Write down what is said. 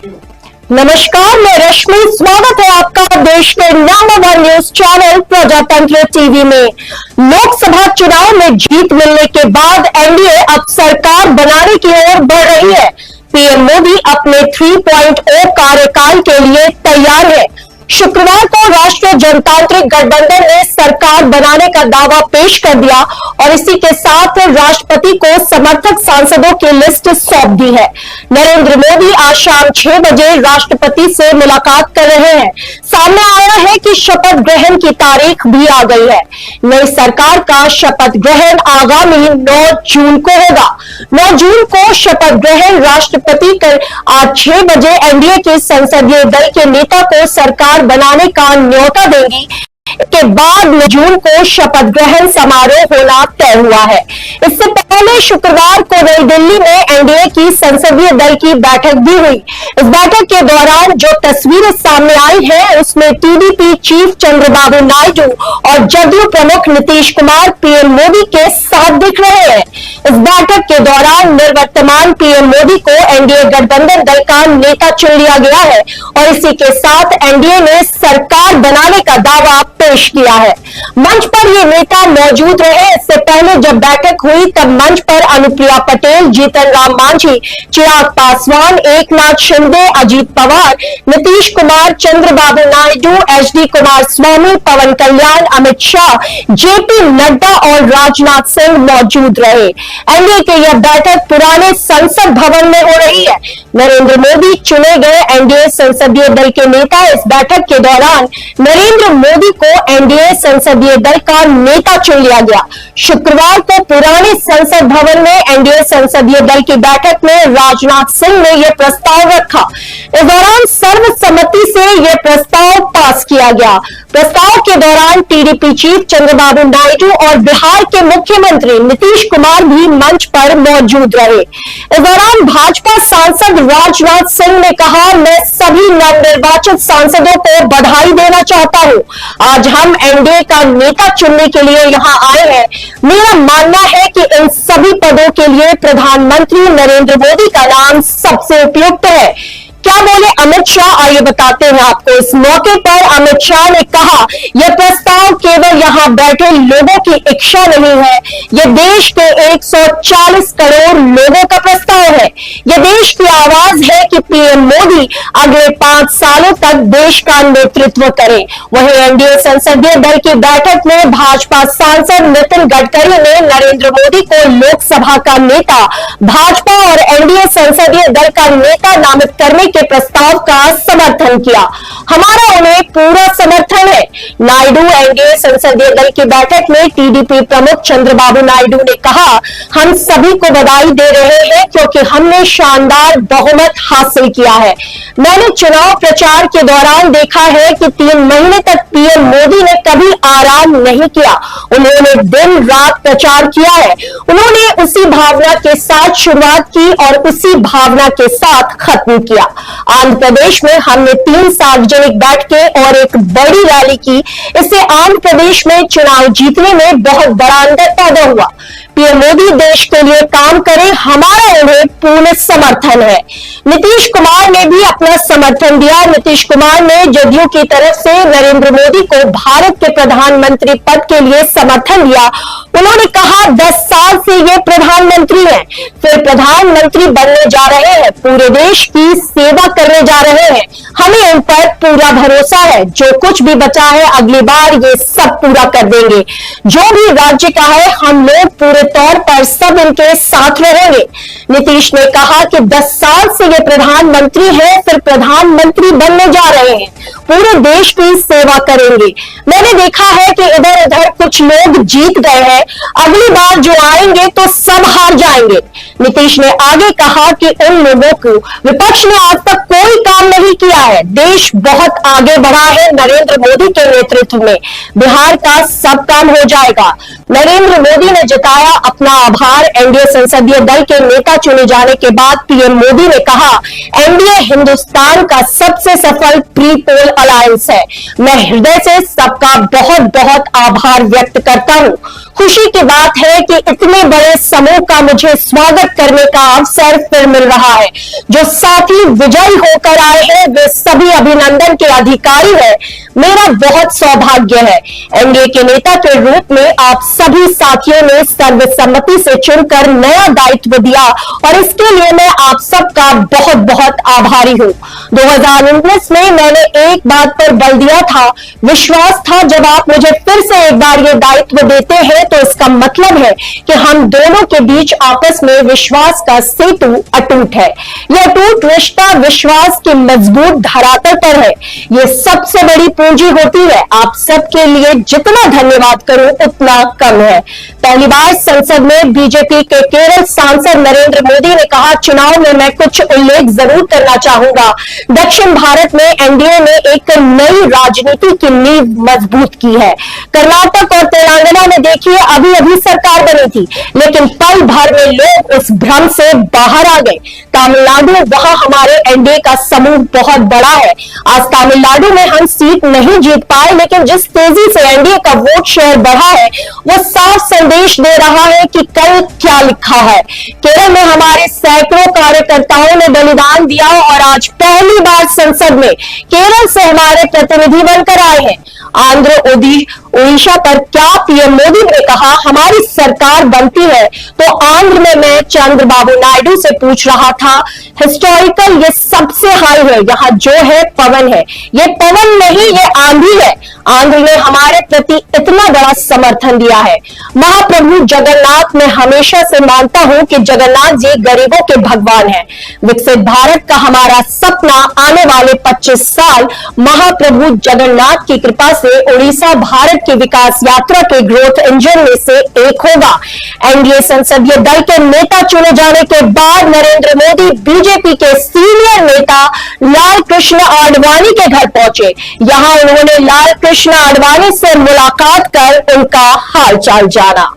नमस्कार, मैं रश्मि। स्वागत है आपका देश के नंबर 1 न्यूज चैनल प्रजातंत्र टीवी में। लोकसभा चुनाव में जीत मिलने के बाद एनडीए अब सरकार बनाने की ओर बढ़ रही है। पीएम मोदी अपने 3.0 कार्यकाल के लिए तैयार है। शुक्रवार को राष्ट्रीय जनतांत्रिक गठबंधन ने सरकार बनाने का दावा पेश कर दिया और इसी के साथ राष्ट्रपति को समर्थक सांसदों की लिस्ट सौंप दी है। नरेंद्र मोदी आज शाम 6 बजे राष्ट्रपति से मुलाकात कर रहे हैं। सामने आया है कि शपथ ग्रहण की तारीख भी आ गई है। नई सरकार का शपथ ग्रहण आगामी 9 जून को होगा। 9 जून को शपथ ग्रहण राष्ट्रपति कर आज 6 बजे एनडीए के संसदीय दल के नेता को सरकार बनाने का न्योता देंगी। के बाद 9 जून को शपथ ग्रहण समारोह होना तय हुआ है। इससे पहले शुक्रवार को नई दिल्ली में एनडीए की संसदीय दल की बैठक भी हुई। इस बैठक के दौरान जो तस्वीरें सामने आई हैं, उसमें टीडीपी चीफ चंद्रबाबू नायडू और जदयू प्रमुख नीतीश कुमार पीएम मोदी के साथ दिख रहे हैं। इस बैठक के दौरान निवर्तमान पीएम मोदी को एनडीए गठबंधन दल का नेता चुन लिया गया है और इसी के साथ एनडीए ने सरकार बनाने का दावा पेश किया है। मंच पर ये नेता मौजूद रहे। इससे पहले जब बैठक हुई तब मंच पर अनुप्रिया पटेल, जीतन राम मांझी, चिराग पासवान, एकनाथ शिंदे, अजीत पवार, नीतीश कुमार, चंद्रबाबू नायडू, एचडी कुमारस्वामी, पवन कल्याण, अमित शाह, जेपी नड्डा और राजनाथ सिंह मौजूद रहे। एनडीए की यह बैठक पुराने संसद भवन में हो रही है। नरेंद्र मोदी चुने गए एनडीए संसदीय दल के नेता। इस बैठक के दौरान नरेंद्र मोदी को एनडीए संसदीय दल का नेता चुन लिया गया। शुक्रवार को पुराने संसद भवन में एनडीए संसदीय दल की बैठक में राजनाथ सिंह ने यह प्रस्ताव रखा। इस दौरान सर्वसम्मति से यह प्रस्ताव पास किया गया। प्रस्ताव के दौरान टीडीपी चीफ चंद्रबाबू नायडू और बिहार के मुख्यमंत्री नीतीश कुमार भी मंच पर मौजूद रहे। इस दौरान भाजपा सांसद राजनाथ सिंह ने कहा, मैं सभी नवनिर्वाचित सांसदों को बधाई देना चाहता हूं। आज हम एनडीए का नेता चुनने के लिए यहां आए हैं। मेरा मानना है कि इन सभी पदों के लिए प्रधानमंत्री नरेंद्र मोदी का नाम सबसे उपयुक्त है। क्या बोले अमित शाह, आइए बताते हैं आपको। इस मौके पर अमित शाह ने कहा, यह प्रस्ताव केवल यहां बैठे लोगों की इच्छा नहीं है, यह देश के 140 करोड़ लोगों का प्रस्ताव है। यह देश की आवाज है कि पीएम मोदी अगले 5 सालों तक देश का नेतृत्व करें। वहीं एनडीए संसदीय दल की बैठक में भाजपा सांसद नितिन गडकरी ने नरेंद्र मोदी को लोकसभा का नेता, भाजपा और एनडीए संसदीय दल का नेता नामित करने के प्रस्ताव का समर्थन किया। हमारा उन्हें पूरा समर्थन है। नायडू एनडीए संसदीय दल की बैठक में टीडीपी प्रमुख चंद्रबाबू नायडू ने कहा, हम सभी को बधाई दे रहे हैं क्योंकि हमने शानदार बहुमत हासिल किया है। मैंने चुनाव प्रचार के दौरान देखा है कि 3 महीने तक पीएम मोदी ने कभी आराम नहीं किया। उन्होंने दिन रात प्रचार किया है। उन्होंने उसी भावना के साथ शुरुआत की और उसी भावना के साथ खत्म किया। आंध्र प्रदेश में हमने 3 सार्वजनिक बैठकें और एक बड़ी रैली की। इससे आंध्र प्रदेश में चुनाव जीतने में बहुत बड़ा अंतर पैदा हुआ। पीएम मोदी देश के लिए काम करें, हमारा उन्हें पूर्ण समर्थन है। नीतीश कुमार ने भी अपना समर्थन दिया। नीतीश कुमार ने जदयू की तरफ से नरेंद्र मोदी को भारत के प्रधानमंत्री पद के लिए समर्थन दिया। उन्होंने कहा, 10 साल से ये प्रधानमंत्री हैं, फिर प्रधानमंत्री बनने जा रहे हैं, पूरे देश की सेवा करने जा रहे हैं। हमें उन पर पूरा भरोसा है। जो कुछ भी बचा है अगली बार ये सब पूरा कर देंगे। जो भी राज्य का है, हम लोग पूरे तौर पर सब इनके साथ रहेंगे। नीतीश ने कहा कि 10 साल से ये प्रधानमंत्री है, फिर प्रधानमंत्री बनने जा रहे हैं, पूरे देश की सेवा करेंगे। मैंने देखा है कि इधर उधर कुछ लोग जीत गए हैं, अगली बार जो आएंगे तो सब हार जाएंगे। नीतीश ने आगे कहा कि उन लोगों को विपक्ष ने आज तक कोई काम नहीं किया है। देश बहुत आगे बढ़ा है नरेंद्र मोदी के नेतृत्व में। बिहार का सब काम हो जाएगा। नरेंद्र मोदी ने जताया अपना आभार। एनडीए संसदीय दल के नेता चुने जाने के बाद पीएम मोदी ने कहा, एनडीए हिंदुस्तान का सबसे सफल प्री पोल अलायंस है। मैं हृदय से सबका बहुत बहुत आभार व्यक्त करता हूं। खुशी की बात है कि इतने बड़े समूह का मुझे स्वागत करने का अवसर फिर मिल रहा है। जो साथी विजयी होकर आए हैं वे सभी अभिनंदन के अधिकारी हैं। मेरा बहुत सौभाग्य है। एनडीए के नेता के रूप में आप सभी साथियों ने सर्वसम्मति से चुनकर नया दायित्व दिया और इसके लिए मैं आप सबका बहुत बहुत आभारी हूं। 2019 में मैंने एक बात पर बल दिया था, विश्वास था। जब आप मुझे फिर से एक बार ये दायित्व देते हैं तो इसका मतलब है कि हम दोनों के बीच आपस में विश्वास का सेतु अटूट है। यह अटूट रिश्ता विश्वास की मजबूत धरातल पर है। यह सबसे बड़ी पूंजी होती है। आप सबके लिए जितना धन्यवाद करूं उतना कम है। पहली बार संसद में बीजेपी के केरल सांसद नरेंद्र मोदी ने कहा, चुनाव में मैं कुछ उल्लेख जरूर करना चाहूंगा। दक्षिण भारत में एनडीए ने एक नई राजनीति की नींव मजबूत की है। कर्नाटक और तेलंगाना में देखिए अभी अभी सरकार बनी थी, लेकिन पल भर में लोग उस भ्रम से बाहर आ गए। तमिलनाडु, वहां हमारे एनडीए का समूह बहुत बड़ा है। आज तमिलनाडु में हम सीट नहीं जीत पाए, लेकिन जिस तेजी से एनडीए का वोट शेयर बढ़ा है वो साफ संदेश दे रहा है कि कल क्या लिखा है। केरल में हमारे सैकड़ों कार्यकर्ताओं ने बलिदान दिया और आज पहली बार संसद में केरल से हमारे प्रतिनिधि बनकर आए हैं। आंध्र ओडिशा पर क्या पीएम मोदी ने कहा, हमारी सरकार बनती है तो आंध्र में मैं चंद्रबाबू नायडू से पूछ रहा था, हिस्टोरिकल ये सबसे हाई है, यहाँ जो है पवन है। ये पवन नहीं, ये आंधी है। आंध्र ने हमारे प्रति इतना बड़ा समर्थन दिया है। महाप्रभु जगन्नाथ, मैं हमेशा से मानता हूं कि जगन्नाथ जी गरीबों के भगवान हैं। विकसित भारत का हमारा सपना आने वाले 25 साल महाप्रभु जगन्नाथ की कृपा से उड़ीसा भारत की विकास यात्रा के ग्रोथ इंजन में से एक होगा। एनडीए संसदीय दल के नेता चुने जाने के बाद नरेंद्र मोदी बीजेपी के सीनियर नेता लाल कृष्ण आडवाणी के घर पहुंचे। यहां उन्होंने लाल कृष्ण आडवाणी से मुलाकात कर उनका हालचाल जाना।